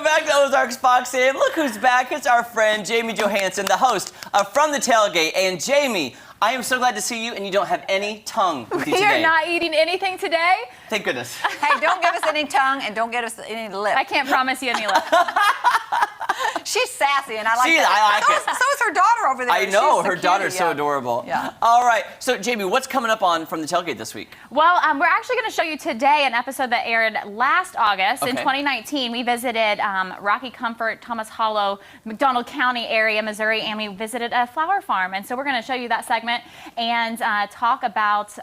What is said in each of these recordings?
back to Ozarks Fox, and look who's back. It's our friend, Jamie Johansen, the host of From the Tailgate. And Jamie, I am so glad to see you, and you don't have any tongue with you today. You're not eating anything today? Thank goodness. Hey, don't give us any tongue and don't give us any lip. I can't promise you any lip. She's sassy, and I like that. I like it. So is her daughter over there. I know, her She's daughter's so adorable. Yeah. All right, so Jamie, what's coming up on From the Tailgate this week? Well, we're actually going to show you today an episode that aired last August in 2019. We visited Rocky Comfort, Thomas Hollow, McDonald County area, Missouri, and we visited a flower farm. And so we're going to show you that segment and talk about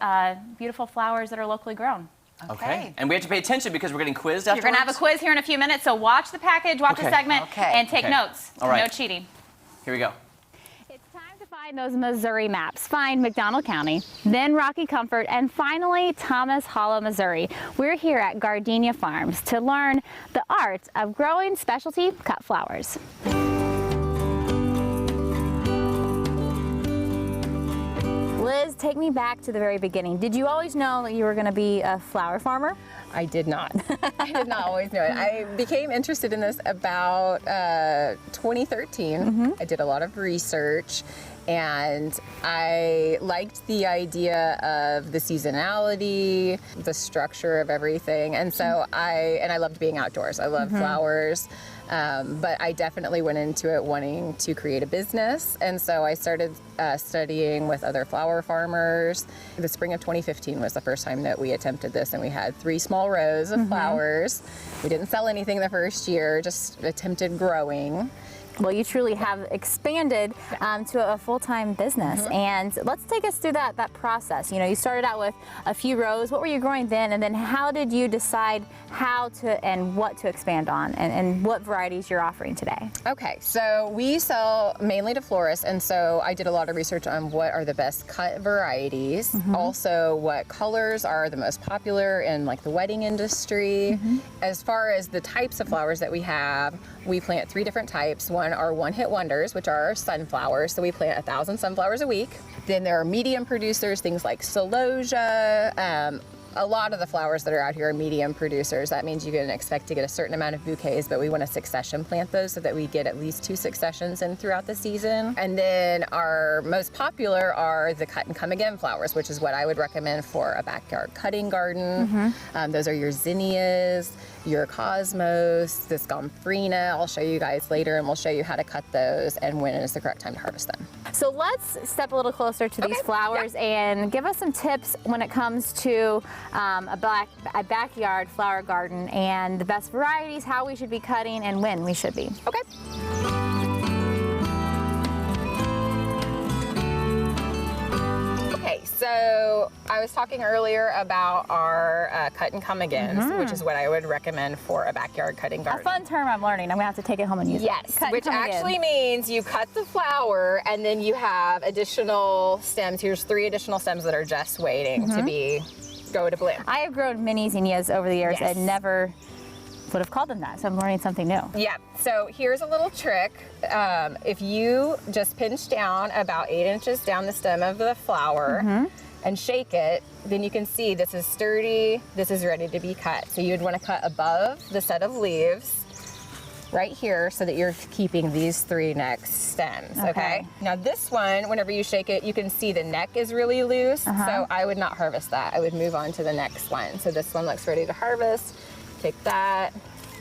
beautiful flowers that are locally grown. Okay. And we have to pay attention because we're getting quizzed afterwards. You're going to have a quiz here in a few minutes, so watch the package, watch the segment, and take notes. All right. No cheating. Here we go. It's time to find those Missouri maps. Find McDonald County, then Rocky Comfort, and finally Thomas Hollow, Missouri. We're here at Gardenia Farms to learn the art of growing specialty cut flowers. Liz, take me back to the very beginning. Did you always know that you were going to be a flower farmer? I did not. I did not always know it. I became interested in this about 2013. I did a lot of research and I liked the idea of the seasonality, the structure of everything. And so I loved being outdoors. I love flowers. But I definitely went into it wanting to create a business. And so I started studying with other flower farmers. The spring of 2015 was the first time that we attempted this, and we had 3 small rows of flowers. We didn't sell anything the first year, just attempted growing. Well, you truly have expanded to a full-time business. And let's take us through that process. You know, you started out with a few rows. What were you growing then? And then how did you decide how to and what to expand on and what varieties you're offering today? Okay, so we sell mainly to florists, and so I did a lot of research on what are the best cut varieties, also what colors are the most popular in like the wedding industry. As far as the types of flowers that we have, we plant 3 different types. One are one-hit wonders, which are our sunflowers. So we plant 1,000 sunflowers a week. Then there are medium producers, things like celosia. A lot of the flowers that are out here are medium producers. That means you can expect to get a certain amount of bouquets, but we want to succession plant those so that we get at least 2 successions in throughout the season. And then our most popular are the cut and come again flowers, which is what I would recommend for a backyard cutting garden. Those are your zinnias, your cosmos, this gomphrena. I'll show you guys later, and we'll show you how to cut those and when is the correct time to harvest them. So let's step a little closer to these flowers and give us some tips when it comes to a backyard flower garden and the best varieties, how we should be cutting, and when we should be. Okay. Okay, so I was talking earlier about our cut and come agains, which is what I would recommend for a backyard cutting garden. A fun term I'm learning. I'm gonna have to take it home and use it. Yes, which actually means you cut the flower and then you have additional stems. Here's 3 additional stems that are just waiting to go to bloom. I have grown mini zinnias over the years and never would have called them that, so I'm learning something new. Yeah, so here's a little trick. If you just pinch down about 8 inches down the stem of the flower and shake it, then you can see this is sturdy, this is ready to be cut. So you'd want to cut above the set of leaves right here so that you're keeping these 3 next stems, okay? Now this one, whenever you shake it, you can see the neck is really loose, so I would not harvest that. I would move on to the next one. So this one looks ready to harvest. Take that.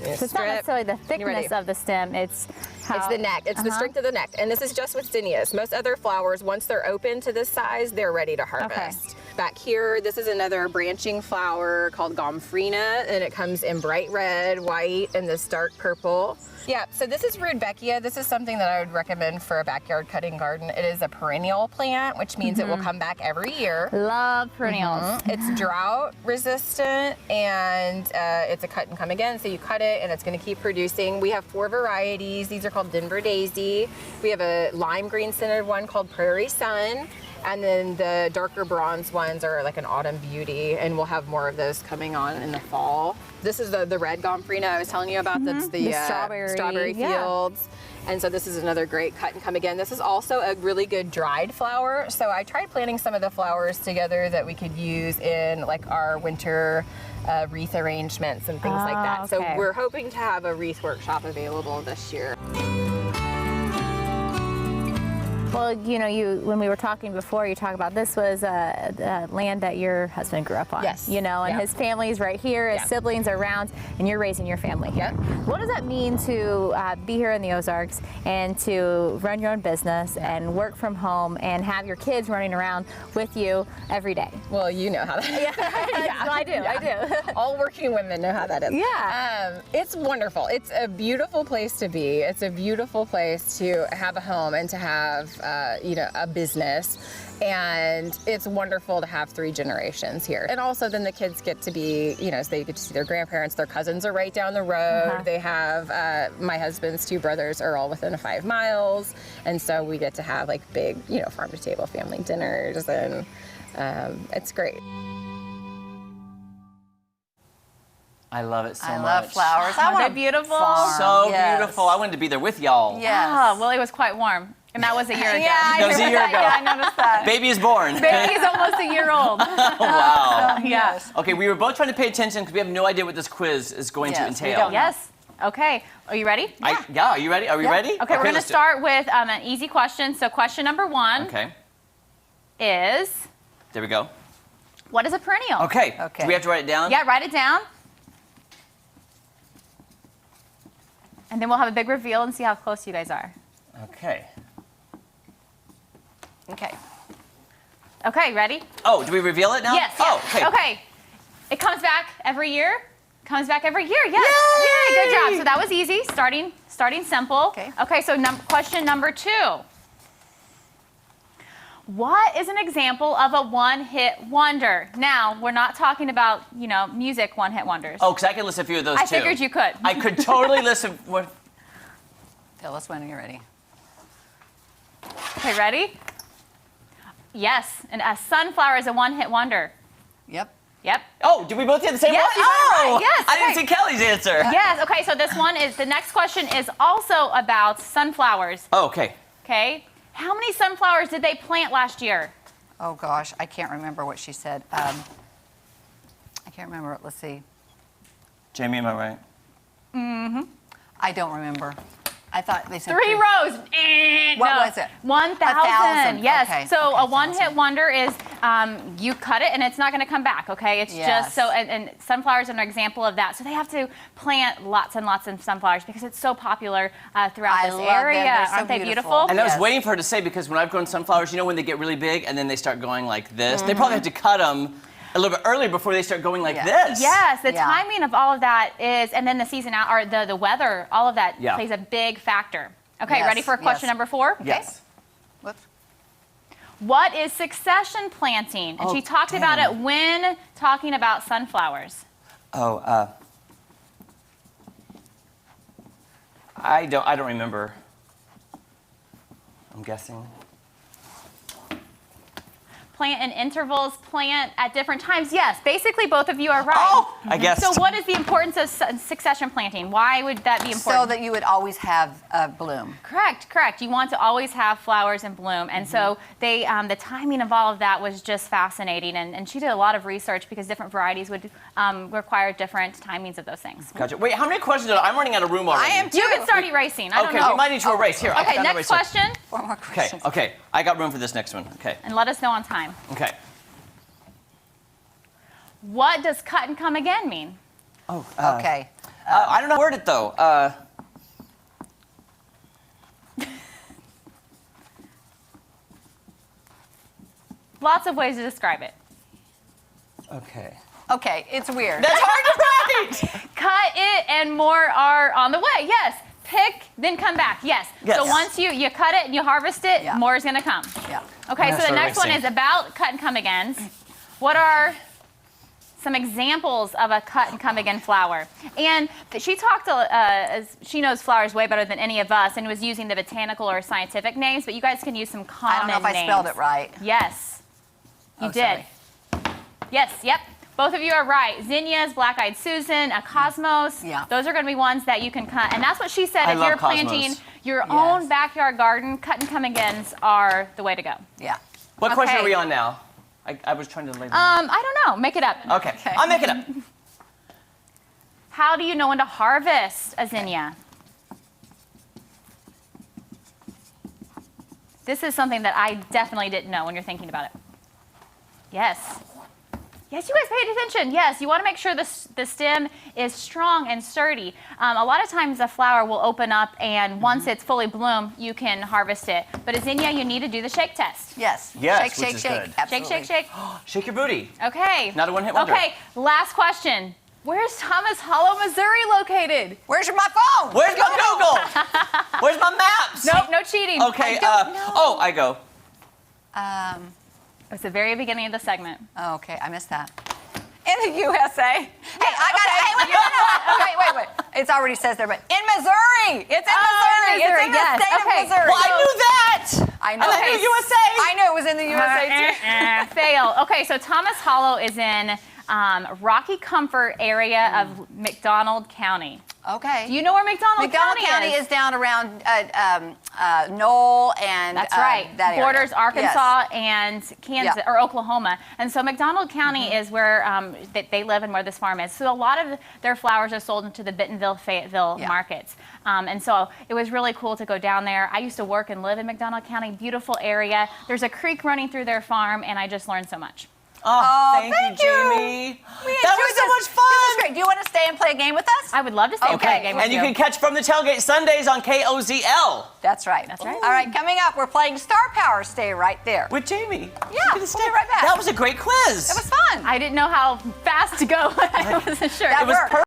So it's not necessarily the thickness of the stem, it's the neck. It's the strength of the neck. And this is just with zinnias. Most other flowers, once they're open to this size, they're ready to harvest. Back here, this is another branching flower called gomphrena, and it comes in bright red, white, and this dark purple. Yeah, so this is Rudbeckia. This is something that I would recommend for a backyard cutting garden. It is a perennial plant, which means it will come back every year. Love perennials. It's drought resistant, and it's a cut and come again. So you cut it, and it's going to keep producing. We have 4 varieties. These are called Denver Daisy. We have a lime green scented one called Prairie Sun. And then the darker bronze ones are like an autumn beauty, and we'll have more of those coming on in the fall. This is the red gomphrena I was telling you about. That's the strawberry fields. And so this is another great cut and come again. This is also a really good dried flower. So I tried planting some of the flowers together that we could use in like our winter wreath arrangements and things like that. okay. So we're hoping to have a wreath workshop available this year. Well, you know, when we were talking before, you talked about this was land that your husband grew up on. Yes. You know, and his family's right here, his siblings are around, and you're raising your family here. What does that mean to be here in the Ozarks and to run your own business and work from home and have your kids running around with you every day? Well, you know how that is. Well, I do. All working women know how that is. Yeah. It's wonderful. It's a beautiful place to be. It's a beautiful place to have a home and to have, you know, a business. And it's wonderful to have 3 generations here. And also then the kids get to be, you know, so they get to see their grandparents. Their cousins are right down the road. They have, my husband's 2 brothers are all within 5 miles. And so we get to have like big, you know, farm to table family dinners, and it's great. I love it so much. I love flowers. Aren't they beautiful? So beautiful. I wanted to be there with y'all. Yes. Oh, well, it was quite warm. And that was a year ago. That was a year ago. Yeah, I noticed that. Baby is born. Baby is almost a year old. Wow. Yeah. Okay, we were both trying to pay attention because we have no idea what this quiz is going to Yes, we entail. don't. Yes. Okay. Are you ready? Yeah, are you ready? Are we ready? Okay, we're going to let's do it. start with an easy question. So question number 1 Okay, is, there we go. what is a perennial? Okay. Okay. Do we have to write it down? Yeah, write it down. And then we'll have a big reveal and see how close you guys are. Okay. Okay. Okay, ready? Oh, do we reveal it now? Yes. Oh, okay. Okay. It comes back every year. Comes back every year. Yes. Yay! Good job. So that was easy. Starting simple. Okay. Okay. So question number 2. What is an example of a one-hit wonder? Now, we're not talking about, you know, music one-hit wonders. Oh, because I could list a few of those I too. figured you could. I could totally list what. Tell us when you're ready. Okay, ready? Yes. And a sunflower is a one-hit wonder. Yep. Yep. Oh, did we both get the same Yes, one? you got it Oh, right. Yes, I didn't okay. see Kelly's answer. Yes. Okay. So this one is the next question is also about sunflowers. Oh, okay. Okay. How many sunflowers did they plant last year? Oh gosh, I can't remember what she said. I can't remember. Let's see. Jamie, am I right? I don't remember. I thought they said 3 rows. What No. was it? 1,000. 1,000. Yes. Okay. So Okay, a one-hit 1,000. wonder is you cut it and it's not going to come back. Okay. It's Yes. just so and sunflowers are an example of that. So they have to plant lots and lots of sunflowers because it's so popular throughout I this love them. area. They're so Aren't they beautiful. beautiful? And I was Yes. waiting for her to say, because when I've grown sunflowers, you know when they get really big and then they start going like this? They probably have to cut them a little bit earlier before they start going like Yeah. this. Yes, the Yeah. timing of all of that is, and then the season out, or the weather, all of that Yeah. plays a big factor. Okay, Yes, ready for question yes. number 4? Yes. Whoops. What is succession planting? And Oh, she talked about it when talking about sunflowers. Oh, I don't remember. I'm guessing. Plant in intervals, plant at different times. Yes, basically both of you are right. Oh, I guess. So what is the importance of succession planting? Why would that be important? So that you would always have a bloom. Correct. You want to always have flowers in bloom. And so they, the timing of all of that was just fascinating. And she did a lot of research because different varieties would require different timings of those things. Gotcha. Wait, how many questions I'm running out of room already. I am too. You can start erasing. I don't Okay, know. we might need to erase. Here, I'll Okay, put down the next eraser. question. 4 more Okay, questions. okay. I got room for this next one. Okay, And let us know on time. okay. What does cut and come again mean? Oh, Okay. I don't know how to word it though. Lots of ways to describe it. Okay. Okay, it's weird. That's hard to write. Cut it and more are on the way. Yes. Pick, then come back. Yes. Yes. So once you cut it and you harvest it, Yeah. more is going to come. Yeah. Okay, Yeah, so the start next one erasing. is about cut and come agains. What are some examples of a cut and come again flower? And she talked, she knows flowers way better than any of us and was using the botanical or scientific names, but you guys can use some I common don't know if names. I spelled it right. Yes, you Oh, did. sorry. Yes, yep. Both of you are right. Zinnias, black-eyed Susan, a cosmos. Yeah. Those are going to be ones that you can cut. And that's what she said. I If love you're cosmos. planting your Yes. own backyard garden, cut and come agains are the way to go. Yeah. What question Okay. are we on now? I was trying to label. I don't know. Make it up. Okay. I'll make it up. How do you know when to harvest a zinnia? This is something that I definitely didn't know when you're thinking about it. Yes. Yes, you guys paid attention. Yes, you want to make sure the stem is strong and sturdy. A lot of times a flower will open up, and once it's fully bloomed, you can harvest it. But a zinnia, you need to do the shake test. Yes. Yes, Shake, which shake, is shake. good. Absolutely. Shake, shake, shake. Shake your booty. Okay. Not a one-hit wonder. Okay, last question. Where's Thomas Hollow, Missouri located? Where's my phone? Where's my Google? Where's my maps? Nope, no cheating. Okay, I don't know. oh, I go. It's the very beginning of the segment. Oh, okay, I missed that. In the USA. Hey, I got it. Hey, wait. It already says there, but in Missouri. It's in Missouri. Missouri, It's in the yes. state Okay. of Missouri. Well, I knew that. I know. And I knew USA. I knew it was in the USA too. Fail. Okay, so Thomas Hollow is in Rocky Comfort area of McDonald County. Okay. Do you know where McDonald County is down around Knoll and That's right. that area. Borders Arkansas Yes. and Kansas or Oklahoma, and so McDonald County is where they live and where this farm is. So a lot of their flowers are sold into the Bentonville, Fayetteville markets, and so it was really cool to go down there. I used to work and live in McDonald County, beautiful area. There's a creek running through their farm, and I just learned so much. Oh, thank you, Jamie. That was so much fun. This is great. Do you want to stay and play a game with us? I would love to stay and play a game with and you. you can catch From the Tailgate Sundays on KOZL. That's right. That's right. All right, coming up, we're playing Star Power. Stay right there. With Jamie. Yeah, You're gonna we'll stay be right back. That was a great quiz. It was fun. I didn't know how fast to go. I wasn't sure. That It was worked. perfect.